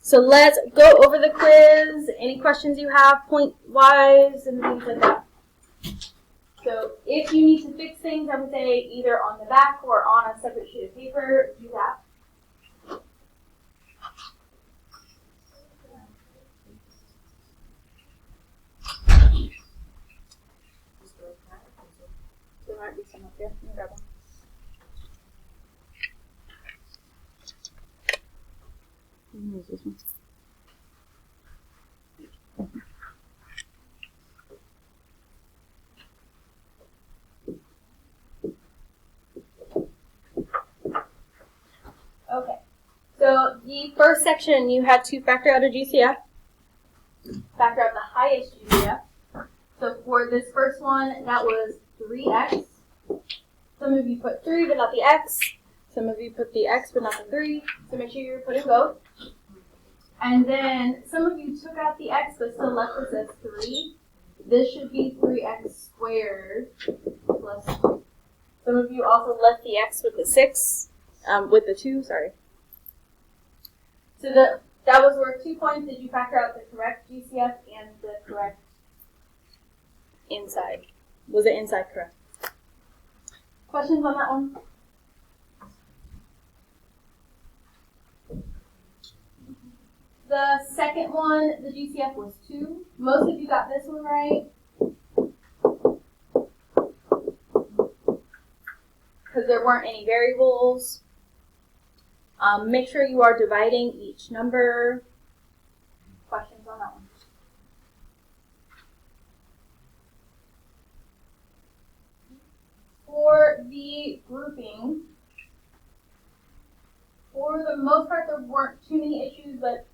So let's go over the quiz. Any questions you have point-wise and things like that. So if you need to fix things, I would say either on the back or on a separate sheet of paper, do that. There might be some up here. Let me grab one. Use this one. Okay, so the first section you had to factor out a GCF, factor out the highest GCF. So for this first one, that was 3x. Some of you put 3 but not the x. Some of you put the x but not the 3. So make sure you're putting both. And then some of you took out the x but still left this as 3. This should be 3x squared plus 2. Some of you also left the x with the 6. With the 2, sorry. So that was worth 2 points. Did you factor out the correct GCF and the correct inside? Was the inside correct? Questions on that one? The second one, the GCF was 2. Most of you got this one right. Because there weren't any variables. Make sure you are dividing each number. Questions on that one? For the grouping, for the most part there weren't too many issues, but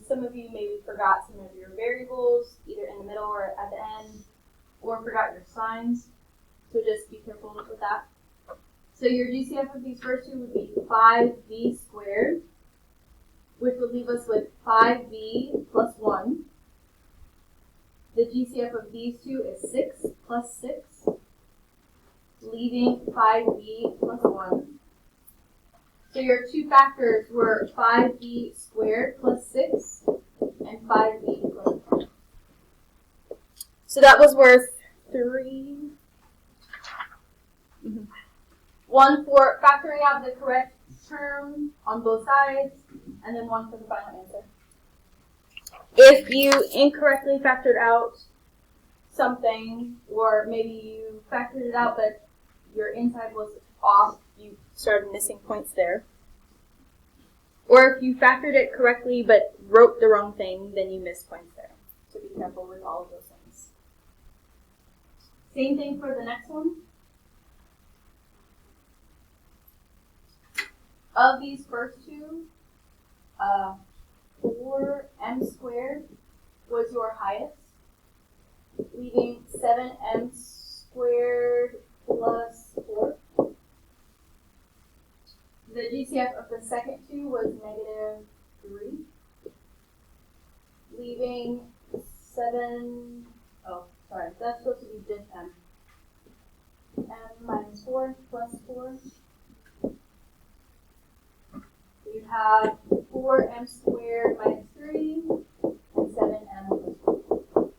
some of you maybe forgot some of your variables, either in the middle or at the end, or forgot your signs. So just be careful with that. So your GCF of these first two would be 5b squared, which would leave us with 5b plus 1. The GCF of these two is 6 plus 6, leaving 5b plus 1. So your two factors were 5b squared plus 6 and 5b plus 1. So that was worth 3. One for factoring out the correct term on both sides, and then one for the final answer. If you incorrectly factored out something, or maybe you factored it out but your inside was off, you started missing points there. Or if you factored it correctly but wrote the wrong thing, then you missed points there. So be careful with all of those things. Same thing for the next one. Of these first two, 4m squared was your highest, leaving 7m squared plus 4. The GCF of the second two was -3, leaving 7, that's supposed to be diff m. M minus 4 plus 4. You'd have 4m squared minus 3 and 7m plus 4.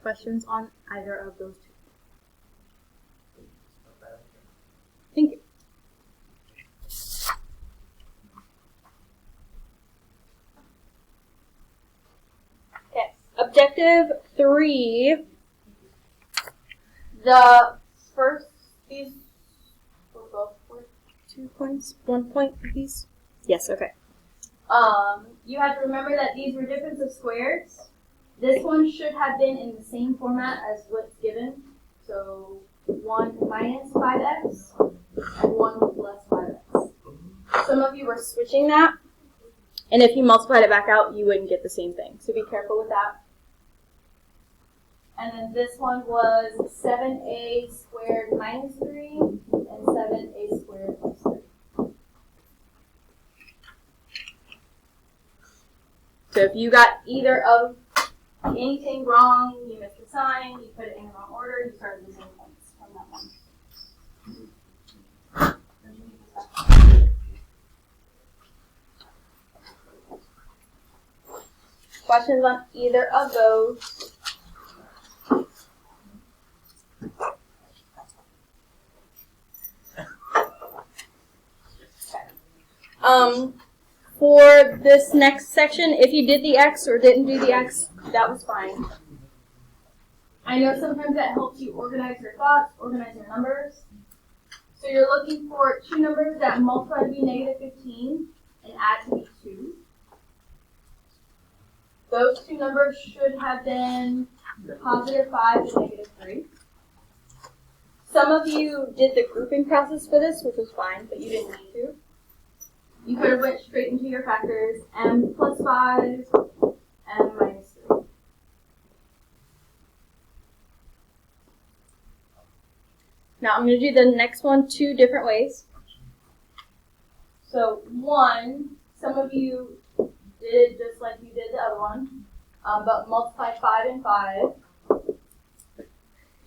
Questions on either of those two? Thank you. Okay, objective 3. The first, these were both worth 2 points, 1 point apiece. Yes, okay. You have to remember that these were difference of squares. This one should have been in the same format as what's given. So 1 minus 5x and 1 plus 5x. Some of you were switching that, and if you multiplied it back out, you wouldn't get the same thing. So be careful with that. And then this one was 7a squared minus 3 and 7a squared plus 3. So if you got either of anything wrong, you missed a sign, you put it in the wrong order, you started losing points from that one. Questions on either of those? For this next section, if you did the X or didn't do the X, that was fine. I know sometimes that helps you organize your thoughts, organize your numbers. So you're looking for two numbers that multiply to be negative 15 and add to be 2. Those two numbers should have been positive 5 and negative 3. Some of you did the grouping process for this, which was fine, but you didn't need to. You could have went straight into your factors, m plus 5, m minus 3. Now I'm going to do the next one 2 different ways. So one, some of you did it just like you did the other one, but multiply 5 and 5.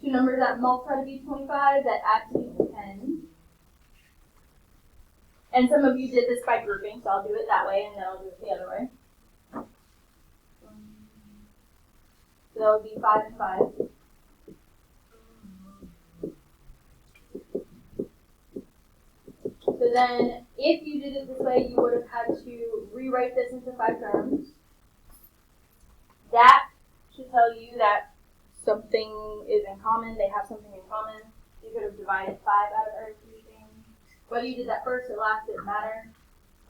Two numbers that multiply to be 25 that add to be 10. And some of you did this by grouping, so I'll do it that way and then I'll do it the other way. So that would be 5 and 5. So then, if you did it this way, you would have had to rewrite this into 5 terms. That should tell you that something is in common, they have something in common. You could have divided 5 out of everything. Whether you did that first or last, didn't matter.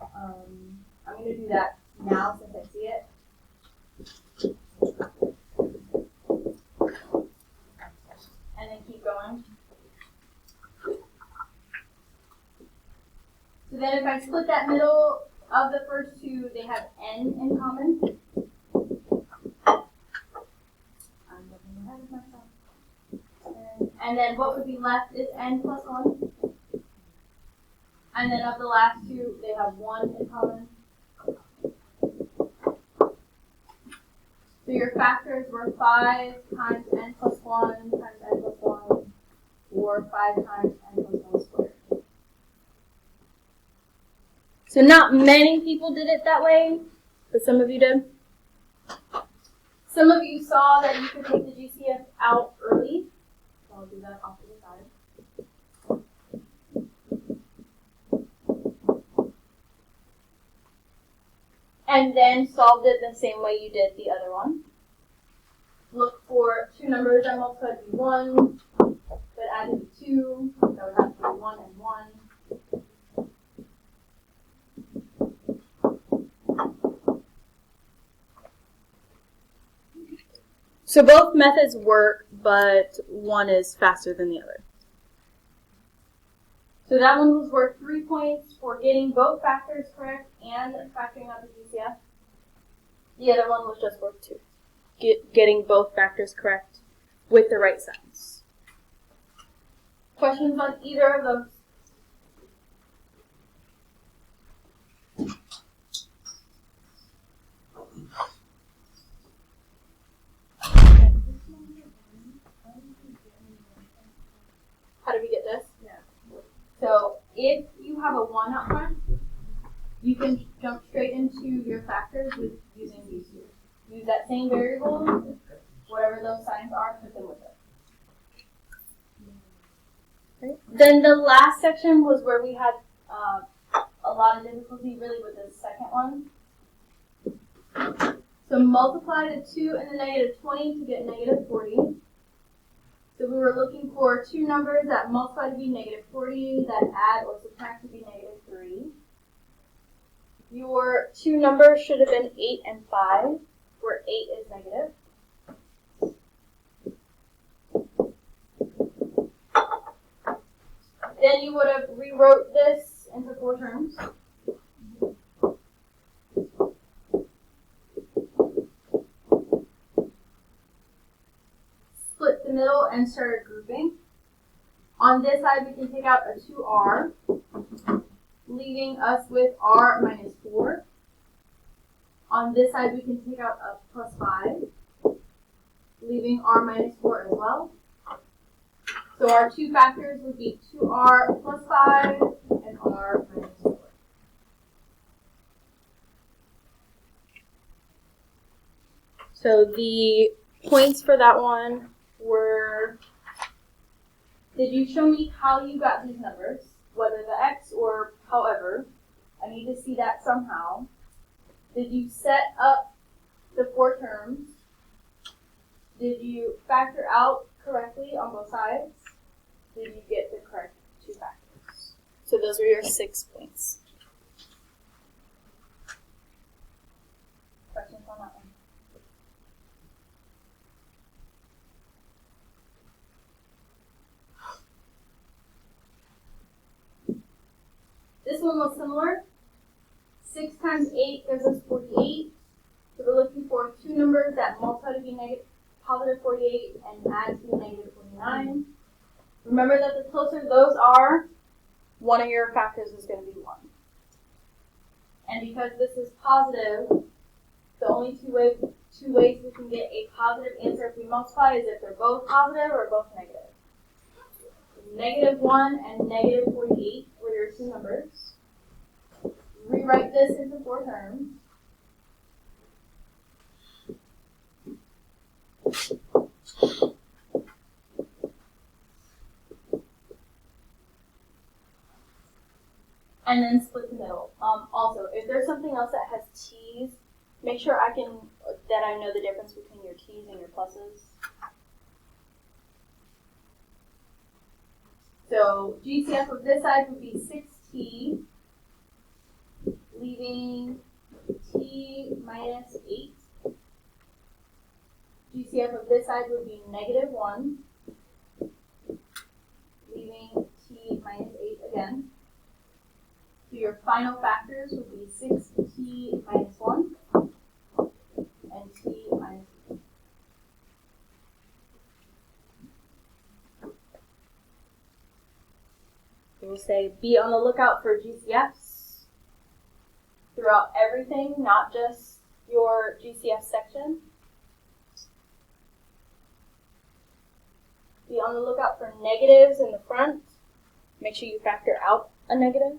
I'm going to do that now since I see it. And then keep going. So then if I split that middle of the first two, they have n in common. I'm looking ahead of myself. And then what would be left is n plus 1. And then of the last two, they have 1 in common. So your factors were 5 times n plus 1 times n plus 1, or 5 times n plus 1 squared. So not many people did it that way, but some of you did. Some of you saw that you could take the GCF out early. So I'll do that off to the side. And then solved it the same way you did the other one. Look for two numbers that multiply to be 1, but add to be 2. That would have to be 1 and 1. So both methods work, but one is faster than the other. So that one was worth 3 points for getting both factors correct and factoring out the GCF. The other one was just worth 2. Getting both factors correct with the right signs. Questions on either of those? How do we get this? Yeah. So if you have a 1 up front, you can jump straight into your factors with using these two. Use that same variable, whatever those signs are, put them with it. Okay. Then the last section was where we had a lot of difficulty really with the second one. So multiply the 2 and the negative 20 to get negative 40. So we were looking for two numbers that multiply to be negative 40, that add or subtract to be negative 3. Your two numbers should have been 8 and 5, where 8 is negative. Then you would have rewrote this into 4 terms. Split the middle and started grouping. On this side, we can take out a 2r, leaving us with r minus 4. On this side, we can take out a plus 5, leaving r minus 4 as well. So our two factors would be 2r plus 5 and r minus 4. So the points for that one were, did you show me how you got these numbers, whether the X or however? I need to see that somehow. Did you set up the 4 terms? Did you factor out correctly on both sides? Did you get the correct 2 factors? So those were your 6 points. Questions on that one? This one was similar. 6 times 8 gives us 48. So we're looking for 2 numbers that multiply to be positive 48 and add to be negative 49. Remember that the closer those are, one of your factors is going to be 1. And because this is positive, the only two ways we can get a positive answer if we multiply is if they're both positive or both negative. Negative 1 and negative 48 were your 2 numbers. Rewrite this into 4 terms. And then split the middle. Also, if there's something else that has t's, make sure I know the difference between your t's and your pluses. So GCF of this side would be 6t, leaving t minus 8. GCF of this side would be negative 1, leaving t minus 8 again. So your final factors would be 6t minus 1 and t minus 8. We'll say be on the lookout for GCFs throughout everything, not just your GCF section. Be on the lookout for negatives in the front. Make sure you factor out a negative.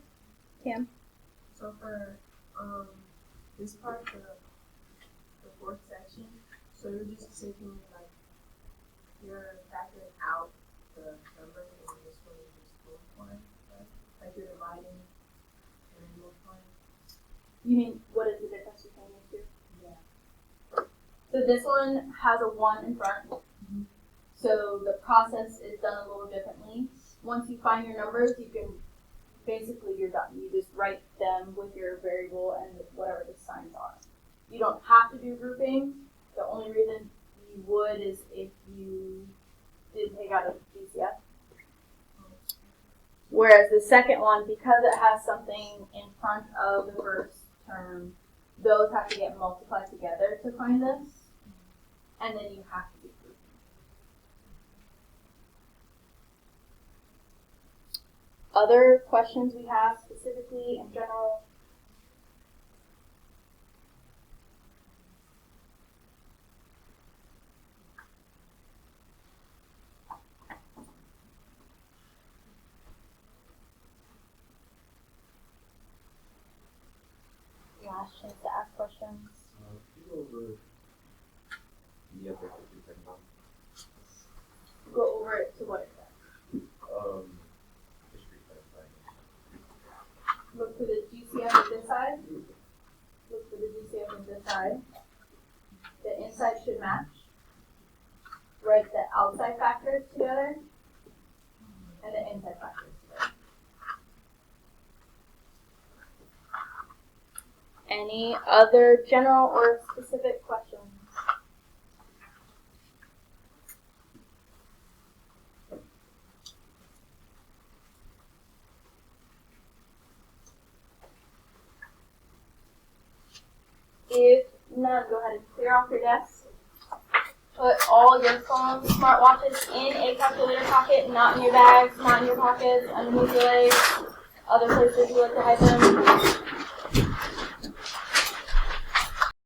Cam? So for this part, the 4th section, so you're just taking, like, you're factoring out the numbers and this one is just multiplying, right? Like you're dividing and then multiplying. You mean, what is the difference between these 2? Yeah. So this one has a 1 in front. Mm-hmm. So the process is done a little differently. Once you find your numbers, you can, basically you're done. You just write them with your variable and whatever the signs are. You don't have to do grouping. The only reason you would is if you didn't take out a GCF. Whereas the second one, because it has something in front of the first term, those have to get multiplied together to find this. And then you have to do grouping. Other questions we have specifically in general? Last chance to ask questions. Can you go over the other thing about? Go over it to what extent? History type thing. Look for the GCF of this side. Look for the GCF of this side. The inside should match. Write the outside factors together and the inside factors together. Any other general or specific questions? If none, go ahead and clear off your desk. Put all your phones, smartwatches in a calculator pocket, not in your bags, not in your pockets, underneath your legs, other places you like to hide them.